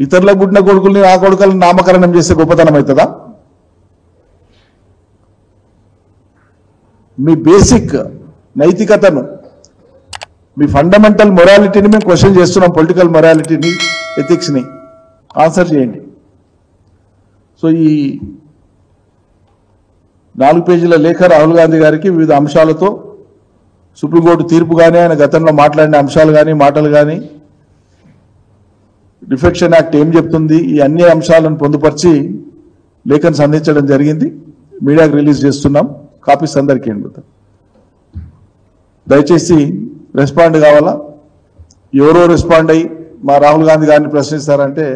ఇతరుల పుట్టిన కొడుకుల్ని ఆ కొడుకులను నామకరణం చేసే గొప్పతనం అవుతుందా? మీ బేసిక్ నైతికతను, మీ ఫండమెంటల్ మొరాలిటీని మేము క్వశ్చన్ చేస్తున్నాం. పొలిటికల్ మొరాలిటీని, ఎథిక్స్ని ఆన్సర్ చేయండి. సో ఈ 4 పేజీల లేఖ రాహుల్ గాంధీ గారికి వివిధ అంశాలతో సుప్రీంకోర్టు తీర్పు కానీ, ఆయన గతంలో మాట్లాడిన అంశాలు కానీ, మాటలు కానీ, డిఫెక్షన్ యాక్ట్ ఏం చెప్తుంది, ఈ అన్ని అంశాలను పొందుపరిచి లేఖను సంధించడం జరిగింది. మీడియాకు రిలీజ్ చేస్తున్నాం. కాపీస్ అందరికీ ఇవ్వండి. దయచేసి రెస్పాండ్ కావాలా. ఎవరో రెస్పాండ్ అయ్యి మా రాహుల్ గాంధీ గారిని ప్రశ్నిస్తారంటే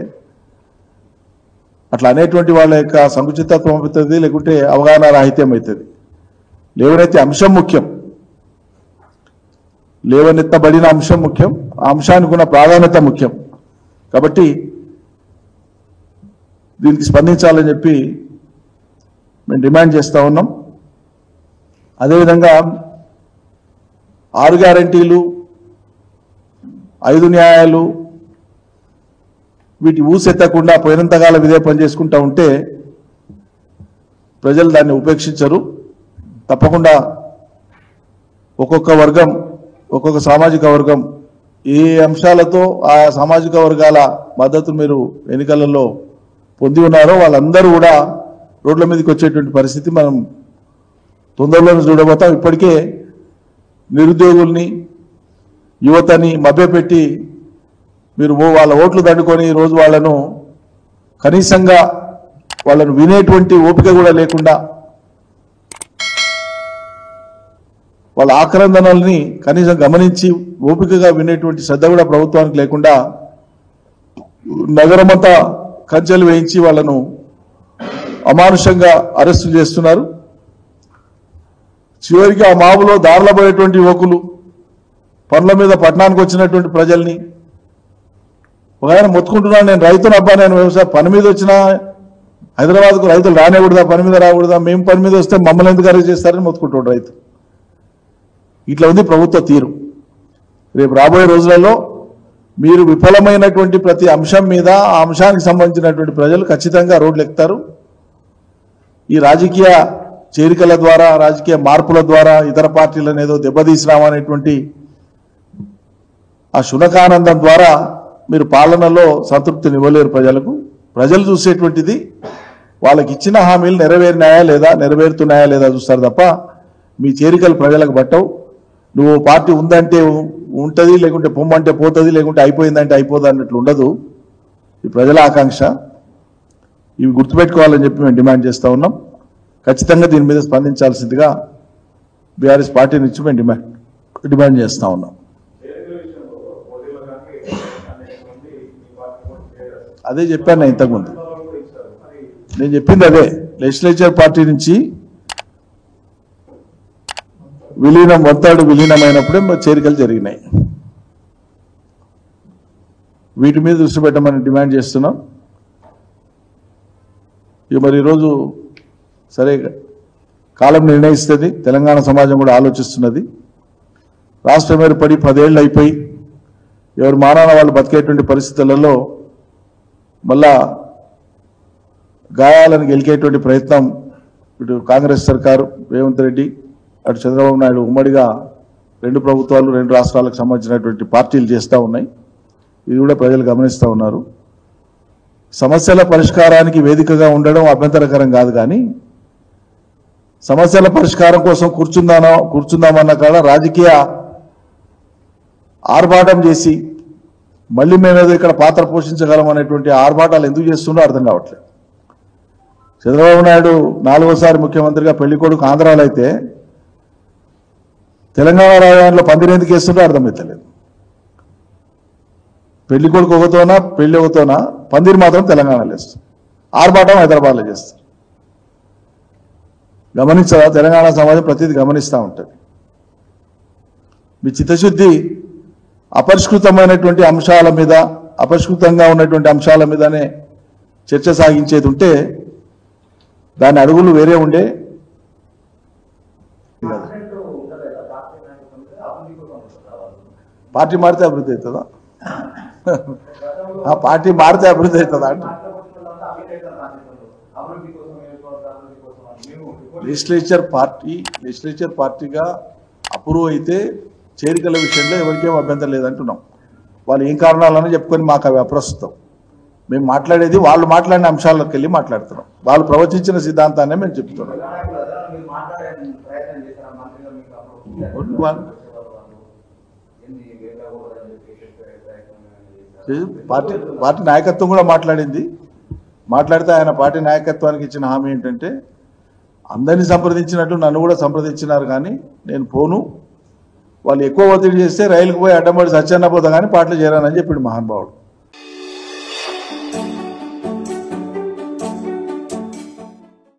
అట్లా అనేటువంటి వాళ్ళ యొక్క సంకుచితత్వం అవుతుంది, లేకుంటే అవగాహన రాహిత్యం అవుతుంది. లేవనైతే అంశం ముఖ్యం, లేవనెత్తబడిన అంశం ముఖ్యం, ఆ అంశానికి ఉన్న ప్రాధాన్యత ముఖ్యం. కాబట్టి దీనికి స్పందించాలని చెప్పి మేము డిమాండ్ చేస్తూ ఉన్నాం. అదేవిధంగా 6 గ్యారంటీలు, 5 న్యాయాలు, వీటి ఊసెత్తకుండా పోయినంతకాలం ఇదే పని చేసుకుంటూ ఉంటే ప్రజలు దాన్ని ఉపేక్షించరు. తప్పకుండా ఒక్కొక్క వర్గం, ఒక్కొక్క సామాజిక వర్గం ఏ అంశాలతో ఆ సామాజిక వర్గాల మద్దతు మీరు ఎన్నికలలో పొంది ఉన్నారో వాళ్ళందరూ కూడా రోడ్ల మీదకి వచ్చేటువంటి పరిస్థితి మనం తొందరలోనే చూడబోతాం. ఇప్పటికే నిరుద్యోగుల్ని, యువతని మభ్యపెట్టి మీరు వాళ్ళ ఓట్లు దండుకొని ఈరోజు వాళ్ళను కనీసంగా వాళ్ళను వినేటువంటి ఓపిక కూడా లేకుండా, వాళ్ళ ఆక్రందనల్ని కనీసం గమనించి ఓపికగా వినేటువంటి శ్రద్ధ కూడా ప్రభుత్వానికి లేకుండా నగరమంతా కంచెలు వేయించి వాళ్ళను అమానుషంగా అరెస్టులు చేస్తున్నారు. చివరికి ఆ మాబులో దారిలో పోయేటువంటి యువకులు, పనుల మీద పట్టణానికి వచ్చినటువంటి ప్రజల్ని ఒక ఆయన మొత్తుకుంటున్నాను, నేను రైతును అబ్బా, నేను వ్యవసాయ పని మీద వచ్చినా హైదరాబాద్కు రైతులు రానివ్వకూడదా, పని మీద రాకూడదా, మేము పని మీద వస్తే మమ్మల్ని ఎందుకు అరెస్ట్ చేస్తారని మొత్తుకుంటాడు రైతు. ఇట్లా ఉంది ప్రభుత్వ తీరు. రేపు రాబోయే రోజులలో మీరు విఫలమైనటువంటి ప్రతి అంశం మీద ఆ అంశానికి సంబంధించినటువంటి ప్రజలు ఖచ్చితంగా రోడ్లు ఎక్కుతారు. ఈ రాజకీయ చేరికల ద్వారా, రాజకీయ మార్పుల ద్వారా ఇతర పార్టీలను ఏదో దెబ్బతీసినామనేటువంటి ఆ శునకానందం ద్వారా మీరు పాలనలో సంతృప్తిని ఇవ్వలేరు ప్రజలకు. ప్రజలు చూసేటువంటిది వాళ్ళకి ఇచ్చిన హామీలు నెరవేరినాయా లేదా, నెరవేరుతున్నాయా లేదా చూస్తారు తప్ప మీ చేరికలు ప్రజలకు పట్టవు. నువ్వు పార్టీ ఉందంటే ఉంటుంది, లేకుంటే పొమ్మంటే పోతుంది, లేకుంటే అయిపోయిందంటే అయిపోదు అన్నట్లు ఉండదు. ఈ ప్రజల ఆకాంక్ష. ఇవి గుర్తుపెట్టుకోవాలని చెప్పి మేము డిమాండ్ చేస్తూ ఉన్నాం. ఖచ్చితంగా దీని మీద స్పందించాల్సిందిగా బీఆర్ఎస్ పార్టీ నుంచి మేము డిమాండ్ చేస్తూ ఉన్నాం. అదే చెప్పాను ఇంతకుముందు, నేను చెప్పింది అదే. లెజిస్లేచర్ పార్టీ నుంచి విలీనం, వంతాడు విలీనమైనప్పుడే చేరికలు జరిగినాయి. వీటి మీద దృష్టి పెట్టమని డిమాండ్ చేస్తున్నాం. ఇక మరి ఈరోజు సరే కాలం నిర్ణయిస్తుంది, తెలంగాణ సమాజం కూడా ఆలోచిస్తున్నది. రాష్ట్రం ఏర్పడి 10 ఏళ్ళు అయిపోయి ఎవరు మానాన వాళ్ళు బతికేటువంటి పరిస్థితులలో మళ్ళా గాయాలను గెలికేటువంటి ప్రయత్నం ఇటు కాంగ్రెస్ సర్కారు, రేవంత్ రెడ్డి, అటు చంద్రబాబు నాయుడు ఉమ్మడిగా 2 ప్రభుత్వాలు, 2 రాష్ట్రాలకు సంబంధించినటువంటి పార్టీలు చేస్తూ ఉన్నాయి. ఇది కూడా ప్రజలు గమనిస్తూ ఉన్నారు. సమస్యల పరిష్కారానికి వేదికగా ఉండడం అభ్యంతరకరం కాదు, కానీ సమస్యల పరిష్కారం కోసం కూర్చుందామన్న కాడ రాజకీయ ఆర్భాటం చేసి మళ్ళీ మేమేదో ఇక్కడ పాత్ర పోషించగలం అనేటువంటి ఆర్భాటాలు ఎందుకు చేస్తుండో అర్థం కావట్లేదు. చంద్రబాబు నాయుడు 4వసారి ముఖ్యమంత్రిగా పెళ్లి కొడుకు ఆంధ్రాలో అయితే తెలంగాణ రాజధానిలో పందిరి ఎందుకు వేస్తుండో అర్థమవుతలేదు. పెళ్లి కొడుకు ఒకతోనా, పెళ్లి ఒకతోనా, పందిరి మాత్రం తెలంగాణలో వేస్తుంది, ఆర్భాటం హైదరాబాద్లో చేస్తారు. గమనించదా? తెలంగాణ సమాజం ప్రతిదీ గమనిస్తూ ఉంటుంది. మీ చిత్తశుద్ధి అపరిష్కృతమైనటువంటి అంశాల మీద, అపరిష్కృతంగా ఉన్నటువంటి అంశాల మీదనే చర్చ సాగించేది ఉంటే దాని అడుగులు వేరే ఉండే. పార్టీ మారితే అభివృద్ధి అవుతుందా? ఆ పార్టీ మారితే అభివృద్ధి అవుతుందా అంటే లెజిస్లేచర్ పార్టీగా అప్రూవ్ అయితే చేరికల విషయంలో ఎవరికేం అభ్యంతరం లేదంటున్నాం. వాళ్ళు ఏం కారణాలని చెప్పుకొని మాకు అవి అప్రస్తుతం. మేము మాట్లాడేది వాళ్ళు మాట్లాడిన అంశాలకు వెళ్ళి మాట్లాడుతున్నాం. వాళ్ళు ప్రవచించిన సిద్ధాంతాన్ని మేము చెప్తున్నాం. పార్టీ నాయకత్వం కూడా మాట్లాడితే ఆయన పార్టీ నాయకత్వానికి ఇచ్చిన హామీ ఏంటంటే అందరినీ సంప్రదించినట్టు నన్ను కూడా సంప్రదించినారు, కానీ నేను పోను, వాళ్ళు ఎక్కువ ఒత్తిడి చేస్తే రైలుకు పోయి అడ్డంపడి సత్యన్న పోతా కానీ పార్టీలు చేరానని చెప్పాడు మహానుభావుడు.